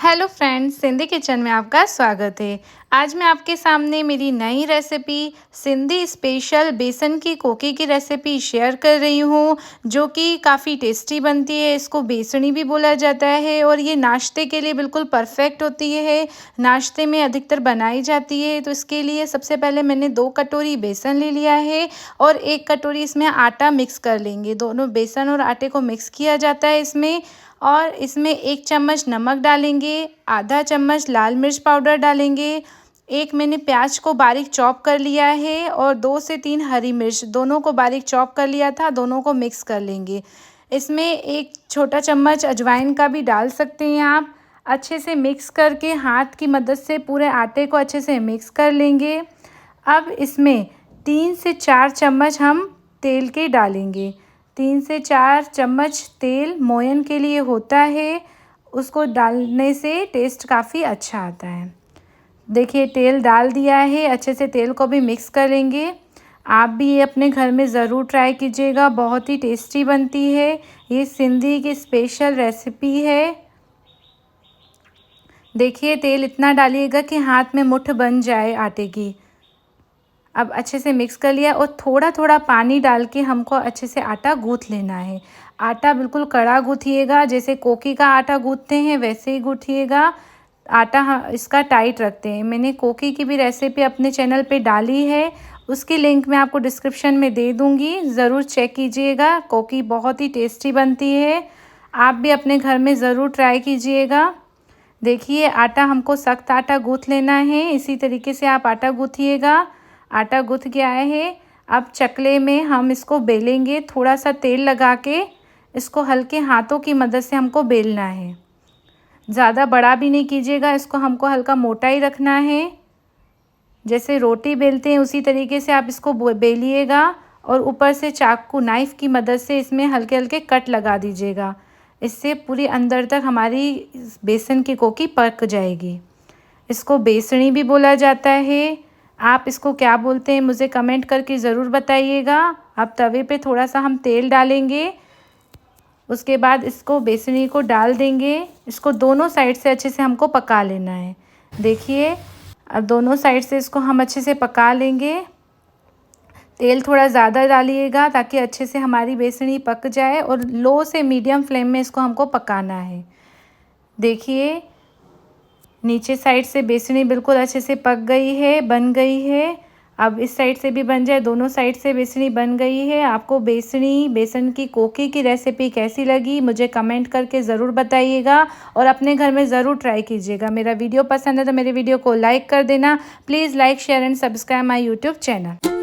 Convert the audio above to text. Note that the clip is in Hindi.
हेलो फ्रेंड्स, सिंधी किचन में आपका स्वागत है। आज मैं आपके सामने मेरी नई रेसिपी सिंधी स्पेशल बेसन की कोकी की रेसिपी शेयर कर रही हूँ, जो कि काफ़ी टेस्टी बनती है। इसको बेसनी भी बोला जाता है और ये नाश्ते के लिए बिल्कुल परफेक्ट होती है। नाश्ते में अधिकतर बनाई जाती है। तो इसके लिए सबसे पहले मैंने 2 कटोरी बेसन ले लिया है और 1 कटोरी इसमें आटा मिक्स कर लेंगे। दोनों बेसन और आटे को मिक्स किया जाता है इसमें। और इसमें 1 चम्मच नमक डालेंगे, आधा चम्मच लाल मिर्च पाउडर डालेंगे, 1 मैंने प्याज को बारीक चॉप कर लिया है और 2 से 3 हरी मिर्च दोनों को बारीक चॉप कर लिया था, दोनों को मिक्स कर लेंगे। इसमें 1 छोटा चम्मच अजवाइन का भी डाल सकते हैं आप। अच्छे से मिक्स करके हाथ की मदद से पूरे आटे को अच्छे से मिक्स कर लेंगे। अब इसमें 3 से 4 चम्मच हम तेल के डालेंगे। 3 से 4 चम्मच तेल मोयन के लिए होता है, उसको डालने से टेस्ट काफ़ी अच्छा आता है। देखिए तेल डाल दिया है, अच्छे से तेल को भी मिक्स करेंगे। आप भी ये अपने घर में ज़रूर ट्राई कीजिएगा, बहुत ही टेस्टी बनती है। ये सिंधी की स्पेशल रेसिपी है। देखिए तेल इतना डालिएगा कि हाथ में मुट्ठ बन जाए आटे की। अब अच्छे से मिक्स कर लिया और थोड़ा थोड़ा पानी डाल के हमको अच्छे से आटा गूँथ लेना है। आटा बिल्कुल कड़ा गूँथिएगा, जैसे कोकी का आटा गूँथते हैं वैसे ही गूँथिएगा। आटा इसका टाइट रखते हैं। मैंने कोकी की भी रेसिपी अपने चैनल पे डाली है, उसकी लिंक मैं आपको डिस्क्रिप्शन में दे दूँगी, ज़रूर चेक कीजिएगा। कोकी बहुत ही टेस्टी बनती है, आप भी अपने घर में ज़रूर ट्राई कीजिएगा। देखिए आटा हमको सख्त आटा गूँथ लेना है, इसी तरीके से आप आटा गूँथिएगा। आटा गूँथ गया है। अब चकले में हम इसको बेलेंगे, थोड़ा सा तेल लगा के इसको हल्के हाथों की मदद से हमको बेलना है। ज़्यादा बड़ा भी नहीं कीजिएगा, इसको हमको हल्का मोटा ही रखना है। जैसे रोटी बेलते हैं उसी तरीके से आप इसको बेलिएगा और ऊपर से चाकू नाइफ़ की मदद से इसमें हल्के हल्के कट लगा दीजिएगा। इससे पूरी अंदर तक हमारी बेसन की कोकी पक जाएगी। इसको बेसनी भी बोला जाता है। आप इसको क्या बोलते हैं मुझे कमेंट करके ज़रूर बताइएगा। अब तवे पे थोड़ा सा हम तेल डालेंगे, उसके बाद इसको बेसनी को डाल देंगे। इसको दोनों साइड से अच्छे से हमको पका लेना है। देखिए अब दोनों साइड से इसको हम अच्छे से पका लेंगे। तेल थोड़ा ज़्यादा डालिएगा ताकि अच्छे से हमारी बेसनी पक जाए और लो से मीडियम फ्लेम में इसको हमको पकाना है। देखिए नीचे साइड से बेसनी बिल्कुल अच्छे से पक गई है, बन गई है। अब इस साइड से भी बन जाए, दोनों साइड से बेसनी बन गई है। आपको बेसन की कोकी की रेसिपी कैसी लगी मुझे कमेंट करके ज़रूर बताइएगा और अपने घर में ज़रूर ट्राई कीजिएगा। मेरा वीडियो पसंद है तो मेरे वीडियो को लाइक कर देना। Please like share and subscribe my YouTube channel.